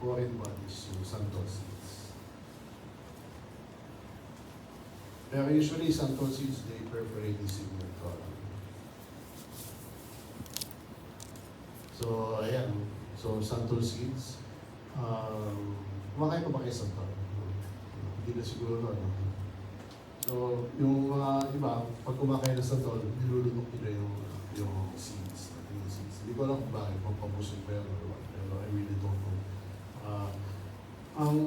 foreign bodies, yung Santon seeds. Pero usually, Santon seeds, they perforate the sigmoid column. So, ayan. So, Santon seeds. Kumakain pa ba kayo Santon? Hindi na siguro, ano? So, yung mga iba, pag kumakain ng Santon, nilulunok nila yung seeds. Yung seeds. Hindi ko alam kung bakit, kung pabusog ba yun, pero I really don't know. Ang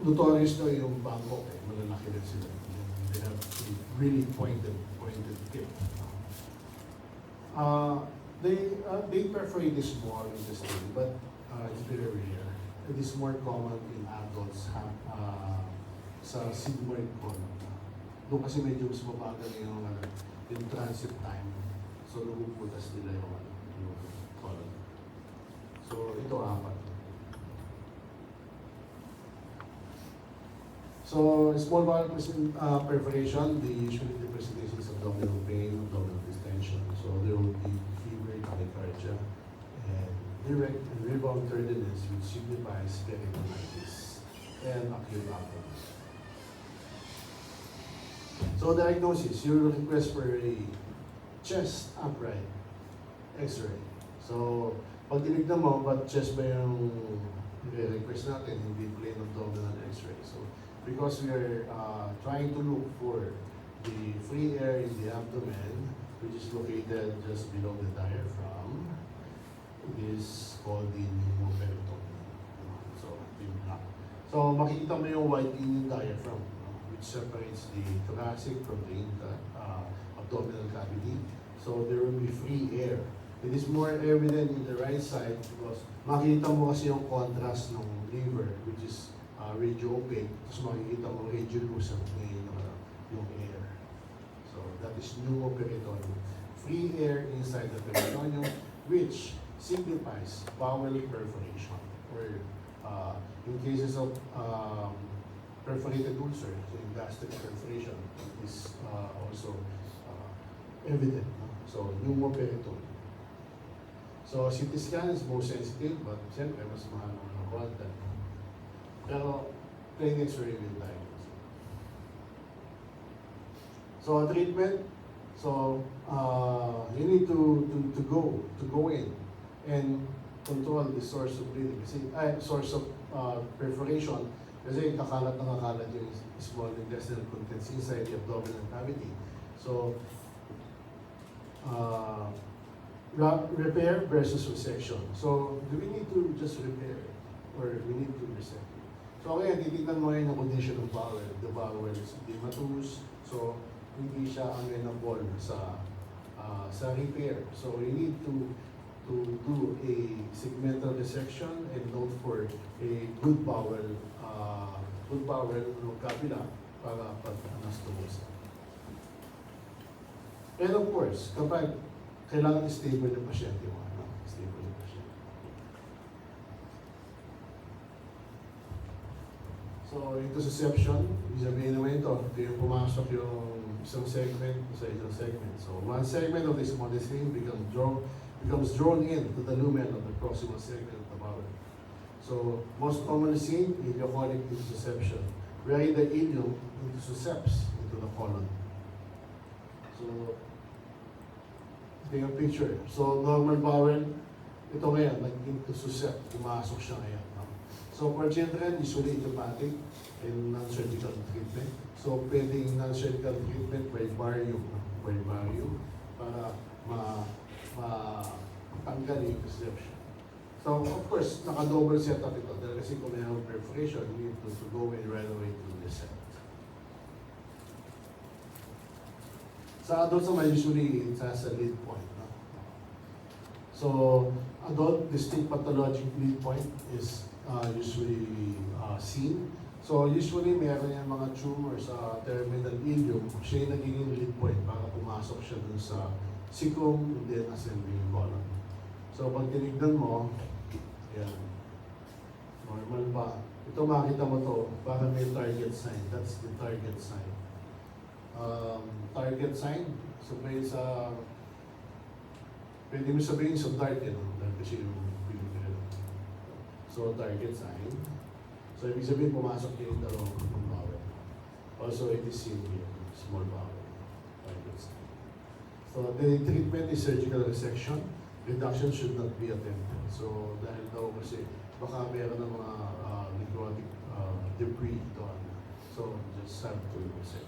notorious na yung Bangkok, malalaki rin sila. They have really pointed tip. They perforate this more in this thing, but it's very rare. It is more common in adults sa sigmoid column. Doon kasi medyo mas mabagal yung transit time. So, lumuputas nila yung column. So, ito apat. So, small bowel perforation, usually the presentation is abdominal pain, abdominal distension. So, there will be fever, tachycardia, and direct and rebound tardiness, which signifies peritonitis and acute abdomen. So, diagnosis, you will request for a chest upright X-ray. So, pag tinignan mo, ba't chest ba yung request natin, hindi plain abdominal X-ray. So, because we are trying to look for the free air in the abdomen, which is located just below the diaphragm, it is called the pneumoperitoneum. So, makikita mo yung widening yung diaphragm, which separates the thoracic from the abdominal cavity. So, there will be free air. It is more evident in the right side because makikita mo kasi yung contrast ng liver, which is radio opaque, tapos makikita mo radio lucent yung air. So, that is pneumoperitoneum. Free air inside the peritoneum, which signifies bowel perforation. Or in cases of perforated ulcer, so in gastric perforation, is also evident. No? So, pneumoperitoneum. So, CT scan is most sensitive, but siyempre, mas mahal ng konti. Pero, plain X-ray will diagnose. So, treatment. So, you need to go in and control the source of bleeding. Kasi, source of perforation. Kasi kakalat yung small intestinal contents inside the abdominal cavity. So, repair versus resection. So, do we need to just repair or we need to resect? So, ngayon, titignan mo yung condition ng bowel. The bowel is edematous, so hindi siya amenable sa repair. So, you need to do a segmental resection and look for a good bowel ng kabila para pag-anastomosis. And of course, kapag kailangan stable yung pasyente mo, stable yung pasyente. So, interception, sabihin naman ito yung pumasok yung isang segment sa isang segment. So, one segment of this modesty becomes drawn in to the lumen of the proximal segment of the bowel. So, most commonly seen, ileochoric interception, where the ileum intercepts into the colon. So, ito yung picture. So, normal bowel, ito ngayon, nag-intercept, pumasok siya ngayon. So, for children, usually idiopathic and non-surgical treatment. So, pwedeng non-surgical treatment by barium para matanggal yung interception. So, of course, naka-double setup ito. Dahil kasi kung may perforation, you need to go in right away to resect. Sa adults naman, usually, it has a lead point. No? So, adult distinct pathologic lead point is usually seen. So, usually, meron yung mga tumor sa terminal ileum. Siya yung nagiging lead point para pumasok siya dun sa cecum and then assembly colon. So, pag tinignan mo, yan, normal ba? Ito makita mo to, para may target sign. That's the target sign. Target sign, so may sa, pwede mo sabihin sa dark, dahil kasi yung pinipili. So, So target sign. So ibig sabihin pumasok yung dalawang bowel. Also it is seen here, small bowel, target sign. So the treatment is surgical resection. Reduction should not be attempted. So dahil daw kasi baka meron ng mga necrotic debris doon. So just have to resect.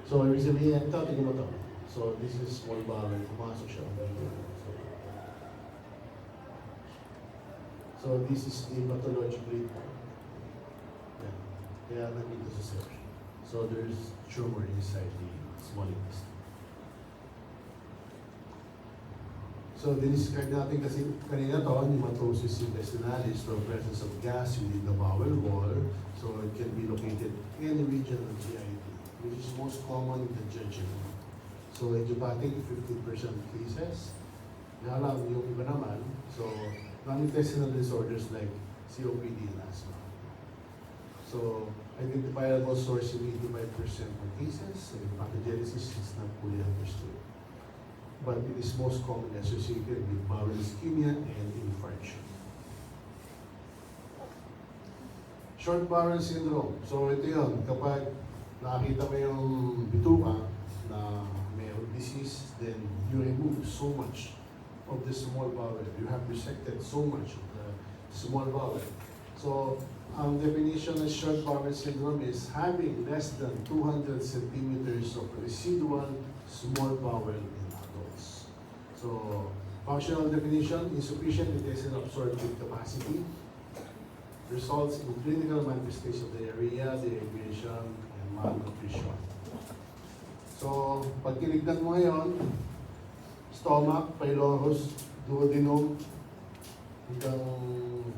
So ibig sabihin, ito, tingnan mo to. So this is small bowel, pumasok siya. So this is the pathologically, yeah, kaya nandito sa section. So there's tumor inside the small intestine. So diniscard natin kasi kanina to, pneumatosis intestinalis, the presence of gas within the bowel wall. So it can be located in the region of GIT, which is most common in the jejunum. So idiopathic, 15% cases. Alam yung iba naman, so non-intestinal disorders like COPD and asthma. So identifiable source in 85% of cases, and pathogenesis is not fully understood. But it is most commonly associated with bowel ischemia and infarction. Short bowel syndrome. So ito yun, kapag nakita mo yung bituka na may disease, then you remove so much of the small bowel. You have resected so much of the small bowel. So ang definition of short bowel syndrome is having less than 200 centimeters of residual small bowel in adults. So functional definition, insufficient intestinal absorptive capacity, results in clinical manifestation of diarrhea, dehydration, and malnutrition. So pag tinignan mo ngayon, stomach, pylorus, duodenum, hanggang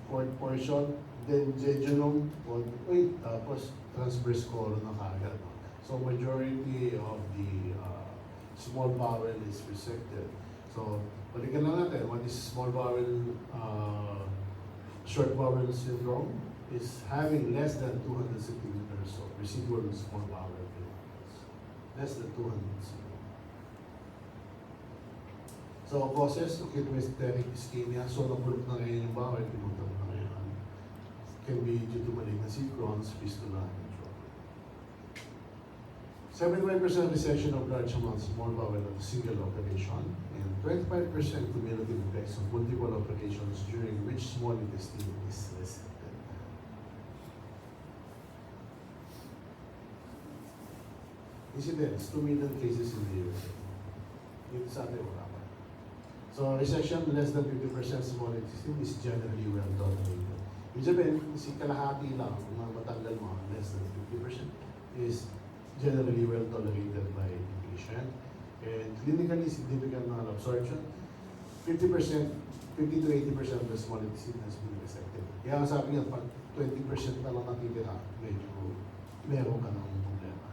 fourth portion, then jejunum, tapos transverse colon na kagad. So majority of the small bowel is resected. So balikan lang natin, what is small bowel, short bowel syndrome is having less than 200 centimeters of residual small bowel. Less than 200 centimeters. So causes, acute mesenteric ischemia, so nabulok na ngayon yung bowel, pinutol na ngayon. Can be due to malignancy, Crohn's, fistula, and trauma. 75% resection of large amounts of small bowel at a single operation, and 25% cumulative effects of multiple operations during which small intestine is resected. Incidence, 2 million cases in the USA. Dito sa atin, wala pa. So resection less than 50% small intestine is generally well tolerated. Ibig sabihin, si kalahati lang, kung matanggal mo, less than 50% is generally well tolerated by the patient. And clinically significant malabsorption, 50%, 50 to 80% of the small intestine has been resected. Kaya ang sabi niya, pag 20% na lang natitira, medyo meron ka ng problema.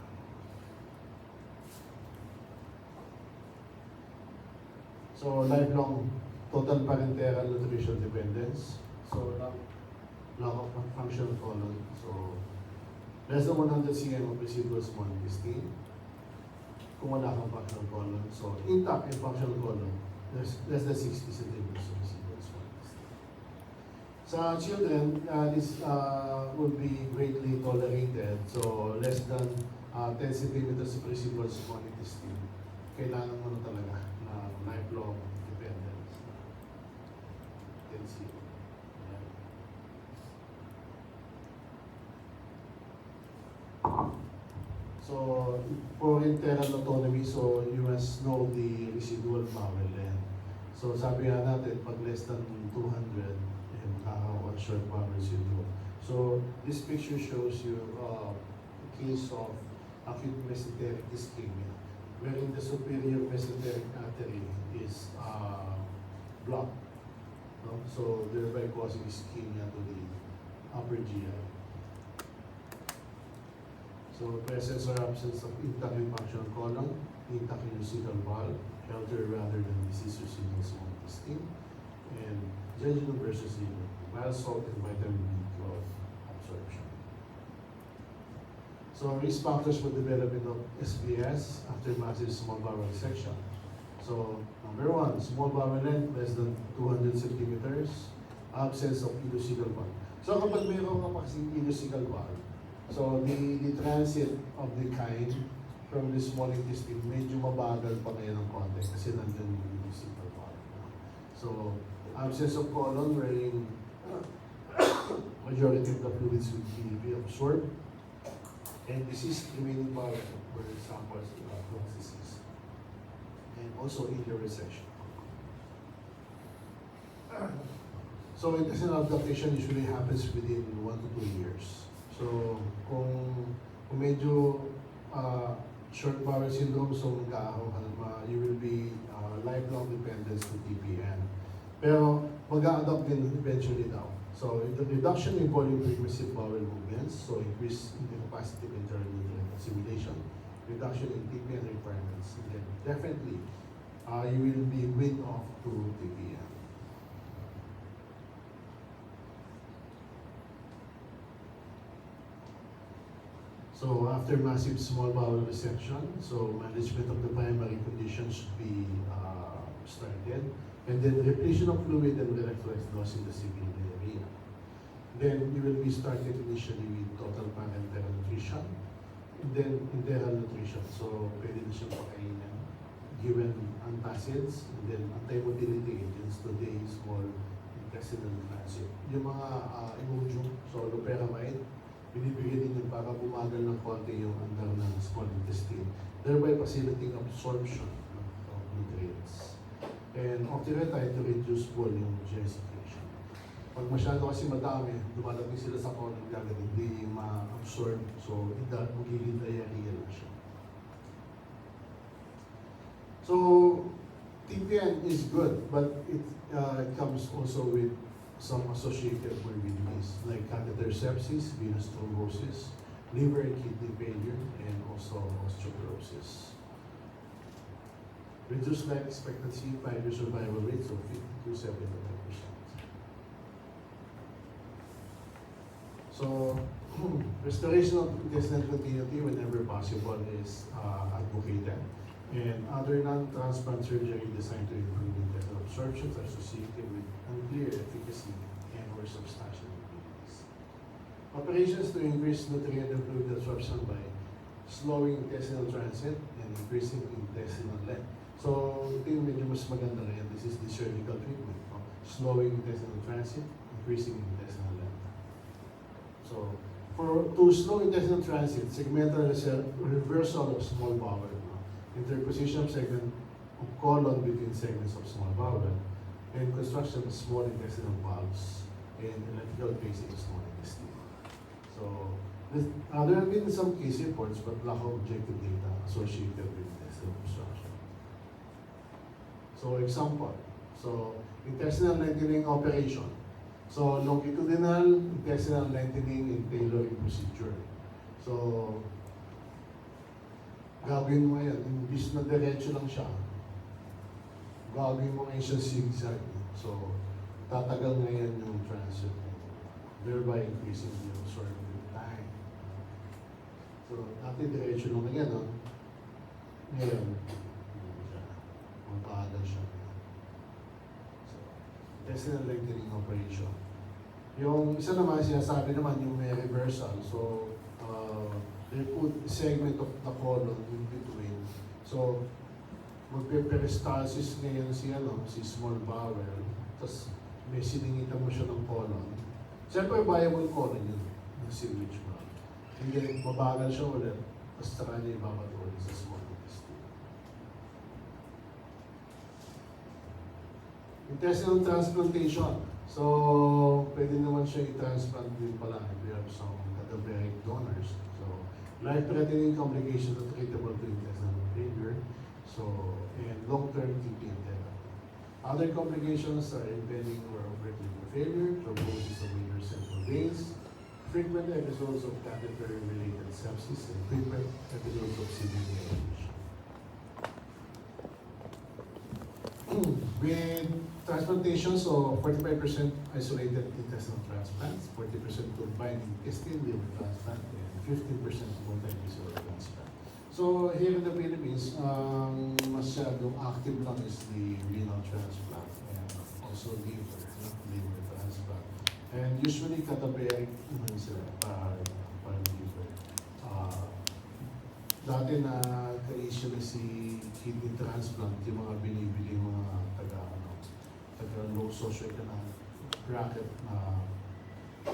So lifelong total parenteral nutrition dependence. So lack of functional colon. So less than 100 cm of residual small intestine. Kung wala kang functional colon. So intact and functional colon, there's less than 60 centimeters of residual small intestine. Sa children, this would be greatly tolerated. So less than 10 centimeters of residual small intestine. Kailangan mo na talaga na lifelong dependence. You can see. So, for internal autonomy, so you must know the residual bowel length. So, sabi nga natin, pag less than 200, makakakuha short bowel syndrome. So, this picture shows you a case of acute mesenteric ischemia, wherein the superior mesenteric artery is blocked. No? So, thereby causing ischemia to the upper GI. So, presence or absence of intact and functional colon, intact ileocecal valve, healthier rather than disease or single small intestine, and jejunum versus liver, mild salt and vitamin B12 absorption. So, risk factors for development of SBS after massive small bowel resection. So, number one, small bowel length less than 200 centimeters, absence of ileocecal valve. So, kapag mayroon ka pa kasing ileocecal valve, so the transit of the chyme from the small intestine, medyo mabagal pa ngayon ng konti kasi nandun yung ileocecal valve. So, absence of colon wherein majority of the fluids will be absorbed, and disease remaining bowel were samples of disease, and also ileal resection. So intestinal abduction usually happens within 1 to 2 years. So kung medyo short bowel syndrome, so you will be lifelong dependence to TPN. Pero mag-a-adapt din eventually daw. So the reduction in volume frequency of bowel movements, so increase in the capacity of internal nutrient assimilation, reduction in TPN requirements, and then definitely you will be weaned off to TPN. So after massive small bowel resection, so management of the primary conditions should be started, and then repletion of fluid and electrolytes loss in the civil area. Then you will be started initially with total parenteral nutrition, and then enteral nutrition. So pwede na siyang pakainin given antacids, and then anti-motility agents, today small intestinal transit. Yung mga Imodium, so loperamide, binibigyan din yun para bumagal ng konti yung andar ng small intestine, thereby facilitating absorption of nutrients. And octreotide to reduce volume gesification. Pag masyado kasi madami, dumadating sila sa colon, agad hindi ma-absorb, so magiging diarrhea na siya. So, TPN is good, but it comes also with some associated morbidities like catheter sepsis, venous thrombosis, liver and kidney failure, and also osteoporosis. Reduced life expectancy, 5-year survival rates of 50 to 75%. So, restoration of intestinal continuity whenever possible is advocated. And other non-transplant surgery designed to improve intestinal absorption are associated with unclear efficacy and or substantial immunities. Operations to increase nutrient and fluid absorption by slowing intestinal transit and increasing intestinal length. So, ito yung medyo mas maganda rin. This is the surgical treatment. Slowing intestinal transit, increasing intestinal length. So, to slow intestinal transit, segmental reversal of small bowel, interposition of segment of colon between segments of small bowel, and construction of small intestinal valves, and electrical pacing of small intestine. So, there have been some case reports, but lack of objective data associated with intestinal obstruction. So, example. So, intestinal lengthening operation. So, longitudinal intestinal lengthening and tailoring procedure. So, gagawin mo yan. Imbis na diretso lang siya, gagawin mo ngayon siya zigzag. So, tatagal ngayon yung transit, thereby increasing the absorbing time. So, dati diretso lang yan, no? Ngayon, magpahagal siya. So, intestinal lengthening operation. Yung isa naman, sinasabi naman yung may reversal. So, they put a segment of the colon in between. So, magpe-peristalsis ngayon si small bowel. Tapos, may siningitan mo siya ng colon. Siyempre, viable colon yun. Yung sewage mo. Hindi, mabagal siya ulit. Tapos, saka niya ibabatuloy sa small intestine. Intestinal transplantation. So, pwede naman siya i-transplant din pala if we have some cadaveric donors. So, life-threatening complications are treatable to intestinal failure. So, and long-term TPN therapy. Other complications are impending or overt liver failure, thrombosis of major central veins, frequent episodes of catheter-related sepsis, and frequent episodes of severe dehydration. With transplantation, so 45% isolated intestinal transplants, 40% combined intestine liver transplant, and 15% multi-episode transplant. So here in the Philippines, masyadong active lang is the renal transplant and also liver, no? Liver transplant. And usually cadaveric naman sila para liver. Dati na ka-issue na si kidney transplant, yung mga binibili mga taga low socioeconomic bracket na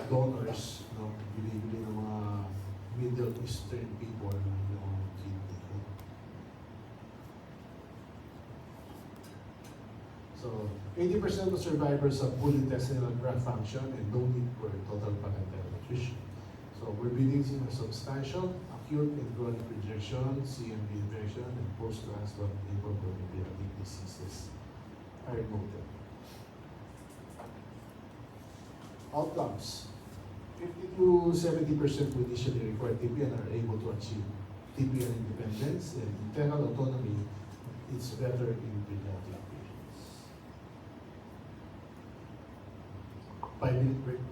donors, no? Binibili ng mga Middle Eastern people yung kidney. No? So, 80% of survivors have full intestinal graft function and don't need for total parenteral nutrition. So, morbidity is substantial, acute and chronic rejection, CMV infection, and post-transplant liver-proliferative diseases are noted. Outcomes. 50 to 70% who initially require TPN are able to achieve TPN independence and internal autonomy is better in pediatric patients. 5-minute break.